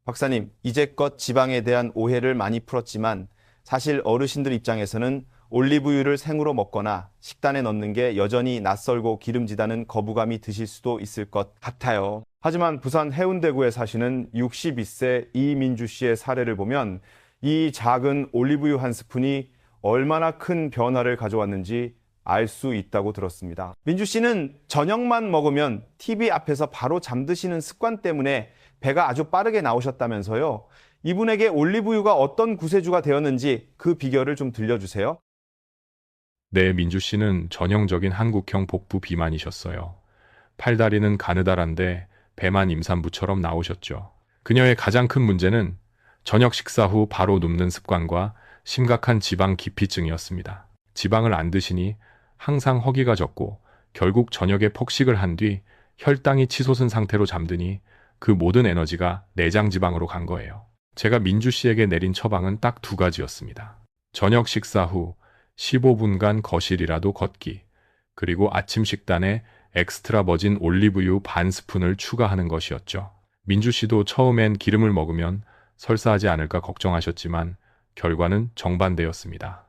박사님, 이제껏 지방에 대한 오해를 많이 풀었지만 사실 어르신들 입장에서는 올리브유를 생으로 먹거나 식단에 넣는 게 여전히 낯설고 기름지다는 거부감이 드실 수도 있을 것 같아요. 하지만 부산 해운대구에 사시는 62세 이민주 씨의 사례를 보면 이 작은 올리브유 한 스푼이 얼마나 큰 변화를 가져왔는지 알 수 있다고 들었습니다. 민주 씨는 저녁만 먹으면 TV 앞에서 바로 잠드시는 습관 때문에 배가 아주 빠르게 나오셨다면서요. 이분에게 올리브유가 어떤 구세주가 되었는지 그 비결을 좀 들려주세요. 네, 민주 씨는 전형적인 한국형 복부 비만이셨어요. 팔다리는 가느다란데 배만 임산부처럼 나오셨죠. 그녀의 가장 큰 문제는 저녁 식사 후 바로 눕는 습관과 심각한 지방 기피증이었습니다. 지방을 안 드시니 항상 허기가 졌고 결국 저녁에 폭식을 한 뒤 혈당이 치솟은 상태로 잠드니 그 모든 에너지가 내장 지방으로 간 거예요. 제가 민주 씨에게 내린 처방은 딱 두 가지였습니다. 저녁 식사 후 15분간 거실이라도 걷기, 그리고 아침 식단에 엑스트라 버진 올리브유 반 스푼을 추가하는 것이었죠. 민주 씨도 처음엔 기름을 먹으면 설사하지 않을까 걱정하셨지만 결과는 정반대였습니다.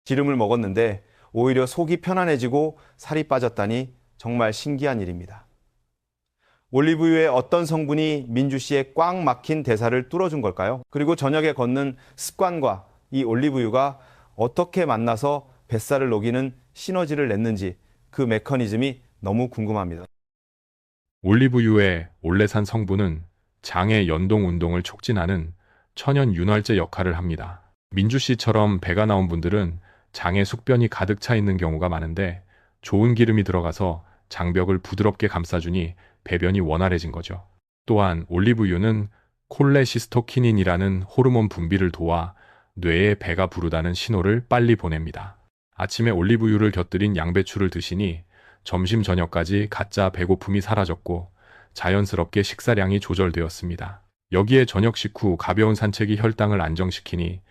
기름을 먹었는데 오히려 속이 편안해지고 살이 빠졌다니 정말 신기한 일입니다. 올리브유의 어떤 성분이 민주 씨의 꽉 막힌 대사를 뚫어준 걸까요? 그리고 저녁에 걷는 습관과 이 올리브유가 어떻게 만나서 뱃살을 녹이는 시너지를 냈는지 그 메커니즘이 너무 궁금합니다. 올리브유의 올레산 성분은 장의 연동 운동을 촉진하는 천연 윤활제 역할을 합니다. 민주 씨처럼 배가 나온 분들은 장에 숙변이 가득 차 있는 경우가 많은데 좋은 기름이 들어가서 장벽을 부드럽게 감싸주니 배변이 원활해진 거죠. 또한 올리브유는 콜레시스토키닌이라는 호르몬 분비를 도와 뇌에 배가 부르다는 신호를 빨리 보냅니다. 아침에 올리브유를 곁들인 양배추를 드시니 점심 저녁까지 가짜 배고픔이 사라졌고 자연스럽게 식사량이 조절되었습니다. 여기에 저녁 식후 가벼운 산책이 혈당을 안정시키니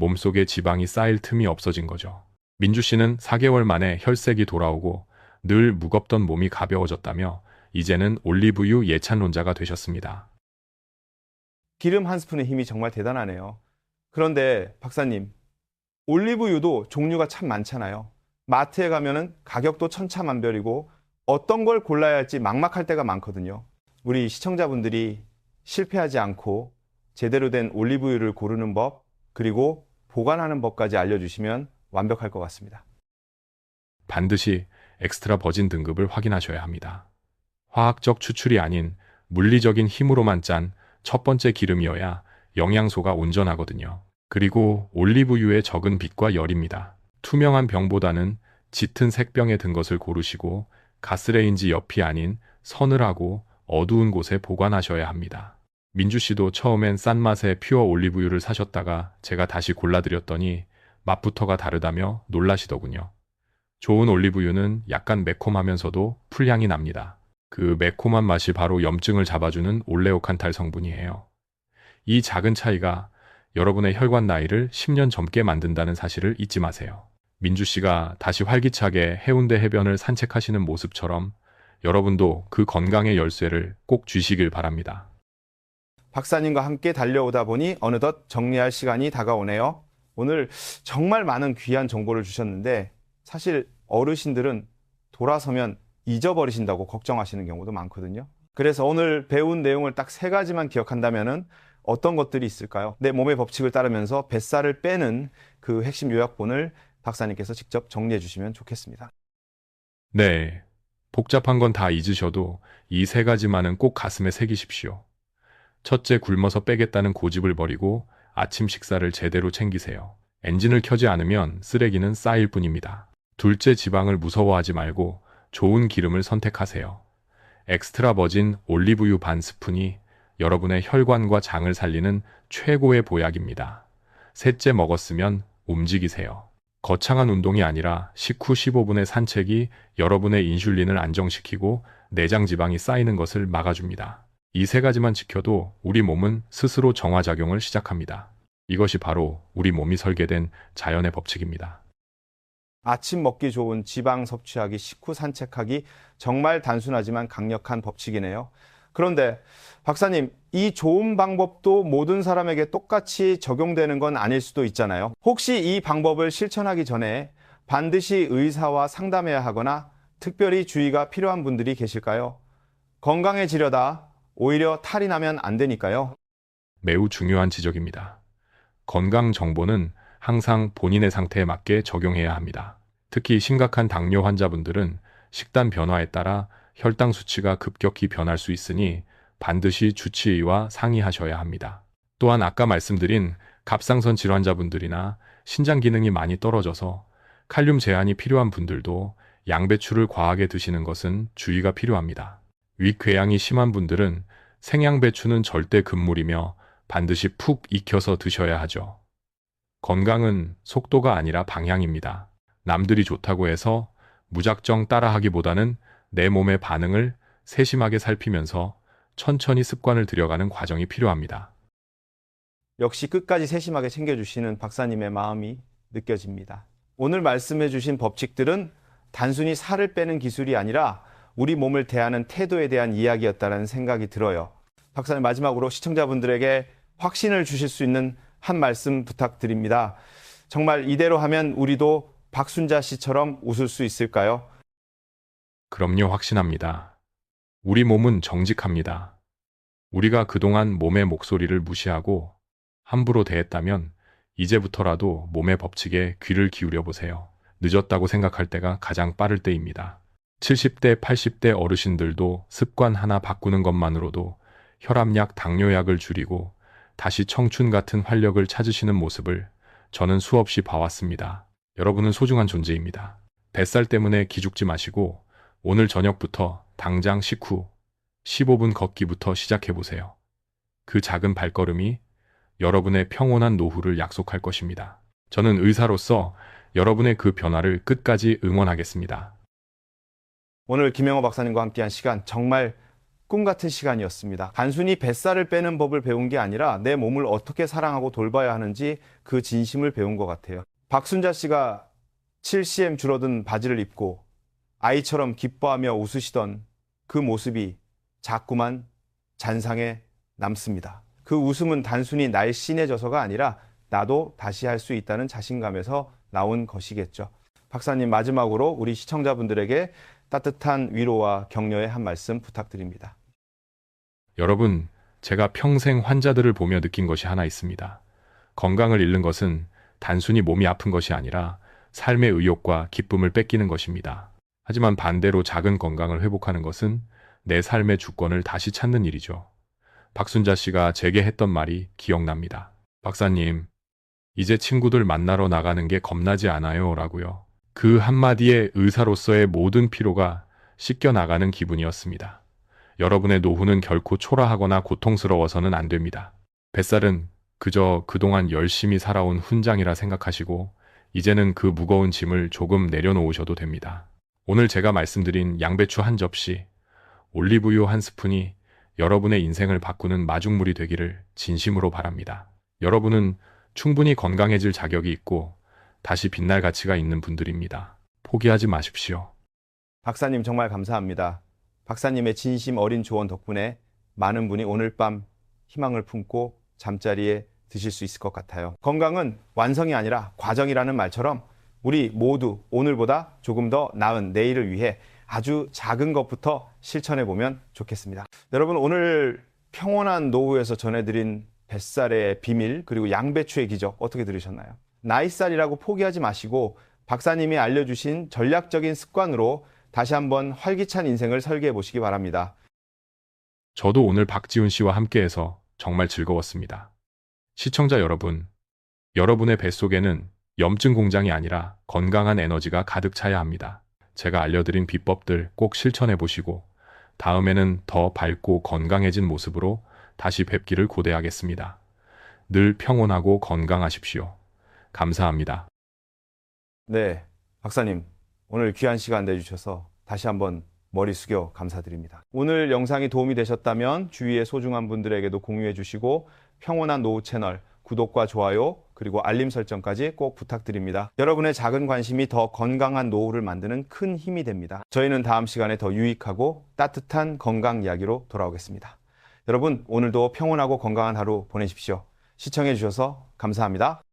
몸속에 지방이 쌓일 틈이 없어진 거죠. 민주 씨는 4개월 만에 혈색이 돌아오고 늘 무겁던 몸이 가벼워졌다며 이제는 올리브유 예찬론자가 되셨습니다. 기름 한 스푼의 힘이 정말 대단하네요. 그런데 박사님, 올리브유도 종류가 참 많잖아요. 마트에 가면은 가격도 천차만별이고 어떤 걸 골라야 할지 막막할 때가 많거든요. 우리 시청자분들이 실패하지 않고 제대로 된 올리브유를 고르는 법, 그리고 보관하는 법까지 알려주시면 완벽할 것 같습니다. 반드시 엑스트라 버진 등급을 확인하셔야 합니다. 화학적 추출이 아닌 물리적인 힘으로만 짠 첫 번째 기름이어야 영양소가 온전하거든요. 그리고 올리브유의 적은 빛과 열입니다. 투명한 병보다는 짙은 색병에 든 것을 고르시고 가스레인지 옆이 아닌 서늘하고 어두운 곳에 보관하셔야 합니다. 민주 씨도 처음엔 싼 맛의 퓨어 올리브유를 사셨다가 제가 다시 골라드렸더니 맛부터가 다르다며 놀라시더군요. 좋은 올리브유는 약간 매콤하면서도 풀향이 납니다. 그 매콤한 맛이 바로 염증을 잡아주는 올레오칸탈 성분이에요. 이 작은 차이가 여러분의 혈관 나이를 10년 젊게 만든다는 사실을 잊지 마세요. 민주 씨가 다시 활기차게 해운대 해변을 산책하시는 모습처럼 여러분도 그 건강의 열쇠를 꼭 쥐시길 바랍니다. 박사님과 함께 달려오다 보니 어느덧 정리할 시간이 다가오네요. 오늘 정말 많은 귀한 정보를 주셨는데 사실 어르신들은 돌아서면 잊어버리신다고 걱정하시는 경우도 많거든요. 그래서 오늘 배운 내용을 딱 3가지만 기억한다면은 어떤 것들이 있을까요? 내 몸의 법칙을 따르면서 뱃살을 빼는 그 핵심 요약본을 박사님께서 직접 정리해 주시면 좋겠습니다. 네, 복잡한 건 다 잊으셔도 이 3가지만은 꼭 가슴에 새기십시오. 첫째, 굶어서 빼겠다는 고집을 버리고 아침 식사를 제대로 챙기세요. 엔진을 켜지 않으면 쓰레기는 쌓일 뿐입니다. 둘째, 지방을 무서워하지 말고 좋은 기름을 선택하세요. 엑스트라 버진 올리브유 반 스푼이 여러분의 혈관과 장을 살리는 최고의 보약입니다. 셋째, 먹었으면 움직이세요. 거창한 운동이 아니라 식후 15분의 산책이 여러분의 인슐린을 안정시키고 내장 지방이 쌓이는 것을 막아줍니다. 이 3가지만 지켜도 우리 몸은 스스로 정화작용을 시작합니다. 이것이 바로 우리 몸이 설계된 자연의 법칙입니다. 아침 먹기 좋은 지방 섭취하기, 식후 산책하기, 정말 단순하지만 강력한 법칙이네요. 그런데 박사님, 이 좋은 방법도 모든 사람에게 똑같이 적용되는 건 아닐 수도 있잖아요. 혹시 이 방법을 실천하기 전에 반드시 의사와 상담해야 하거나 특별히 주의가 필요한 분들이 계실까요? 건강해지려다 오히려 탈이 나면 안 되니까요. 매우 중요한 지적입니다. 건강 정보는 항상 본인의 상태에 맞게 적용해야 합니다. 특히 심각한 당뇨 환자분들은 식단 변화에 따라 혈당 수치가 급격히 변할 수 있으니 반드시 주치의와 상의하셔야 합니다. 또한 아까 말씀드린 갑상선 질환자분들이나 신장 기능이 많이 떨어져서 칼륨 제한이 필요한 분들도 양배추를 과하게 드시는 것은 주의가 필요합니다. 위궤양이 심한 분들은 생양배추는 절대 금물이며 반드시 푹 익혀서 드셔야 하죠. 건강은 속도가 아니라 방향입니다. 남들이 좋다고 해서 무작정 따라하기보다는 내 몸의 반응을 세심하게 살피면서 천천히 습관을 들여가는 과정이 필요합니다. 역시 끝까지 세심하게 챙겨주시는 박사님의 마음이 느껴집니다. 오늘 말씀해 주신 법칙들은 단순히 살을 빼는 기술이 아니라 우리 몸을 대하는 태도에 대한 이야기였다는 생각이 들어요. 박사님, 마지막으로 시청자분들에게 확신을 주실 수 있는 한 말씀 부탁드립니다. 정말 이대로 하면 우리도 박순자 씨처럼 웃을 수 있을까요? 그럼요, 확신합니다. 우리 몸은 정직합니다. 우리가 그동안 몸의 목소리를 무시하고 함부로 대했다면 이제부터라도 몸의 법칙에 귀를 기울여 보세요. 늦었다고 생각할 때가 가장 빠를 때입니다. 70대, 80대 어르신들도 습관 하나 바꾸는 것만으로도 혈압약, 당뇨약을 줄이고 다시 청춘 같은 활력을 찾으시는 모습을 저는 수없이 봐왔습니다. 여러분은 소중한 존재입니다. 뱃살 때문에 기죽지 마시고 오늘 저녁부터 당장 식후 15분 걷기부터 시작해보세요. 그 작은 발걸음이 여러분의 평온한 노후를 약속할 것입니다. 저는 의사로서 여러분의 그 변화를 끝까지 응원하겠습니다. 오늘 김영호 박사님과 함께한 시간 정말 꿈 같은 시간이었습니다. 단순히 뱃살을 빼는 법을 배운 게 아니라 내 몸을 어떻게 사랑하고 돌봐야 하는지 그 진심을 배운 것 같아요. 박순자 씨가 7cm 줄어든 바지를 입고 아이처럼 기뻐하며 웃으시던 그 모습이 자꾸만 잔상에 남습니다. 그 웃음은 단순히 날씬해져서가 아니라 나도 다시 할 수 있다는 자신감에서 나온 것이겠죠. 박사님, 마지막으로 우리 시청자분들에게 따뜻한 위로와 격려의 한 말씀 부탁드립니다. 여러분, 제가 평생 환자들을 보며 느낀 것이 하나 있습니다. 건강을 잃는 것은 단순히 몸이 아픈 것이 아니라 삶의 의욕과 기쁨을 뺏기는 것입니다. 하지만 반대로 작은 건강을 회복하는 것은 내 삶의 주권을 다시 찾는 일이죠. 박순자 씨가 제게 했던 말이 기억납니다. 박사님, 이제 친구들 만나러 나가는 게 겁나지 않아요. 라고요. 그 한마디에 의사로서의 모든 피로가 씻겨 나가는 기분이었습니다. 여러분의 노후는 결코 초라하거나 고통스러워서는 안 됩니다. 뱃살은 그저 그동안 열심히 살아온 훈장이라 생각하시고 이제는 그 무거운 짐을 조금 내려놓으셔도 됩니다. 오늘 제가 말씀드린 양배추 한 접시, 올리브유 한 스푼이 여러분의 인생을 바꾸는 마중물이 되기를 진심으로 바랍니다. 여러분은 충분히 건강해질 자격이 있고 다시 빛날 가치가 있는 분들입니다. 포기하지 마십시오. 박사님 정말 감사합니다. 박사님의 진심 어린 조언 덕분에 많은 분이 오늘 밤 희망을 품고 잠자리에 드실 수 있을 것 같아요. 건강은 완성이 아니라 과정이라는 말처럼 우리 모두 오늘보다 조금 더 나은 내일을 위해 아주 작은 것부터 실천해 보면 좋겠습니다. 여러분, 오늘 평온한 노후에서 전해드린 뱃살의 비밀 그리고 양배추의 기적 어떻게 들으셨나요? 나이살이라고 포기하지 마시고 박사님이 알려주신 전략적인 습관으로 다시 한번 활기찬 인생을 설계해 보시기 바랍니다. 저도 오늘 박지훈 씨와 함께해서 정말 즐거웠습니다. 시청자 여러분, 여러분의 뱃속에는 염증 공장이 아니라 건강한 에너지가 가득 차야 합니다. 제가 알려드린 비법들 꼭 실천해 보시고 다음에는 더 밝고 건강해진 모습으로 다시 뵙기를 고대하겠습니다. 늘 평온하고 건강하십시오. 감사합니다. 네, 박사님 오늘 귀한 시간 내주셔서 다시 한번 머리 숙여 감사드립니다. 오늘 영상이 도움이 되셨다면 주위의 소중한 분들에게도 공유해 주시고 평온한 노후 채널 구독과 좋아요 그리고 알림 설정까지 꼭 부탁드립니다. 여러분의 작은 관심이 더 건강한 노후를 만드는 큰 힘이 됩니다. 저희는 다음 시간에 더 유익하고 따뜻한 건강 이야기로 돌아오겠습니다. 여러분 오늘도 평온하고 건강한 하루 보내십시오. 시청해 주셔서 감사합니다.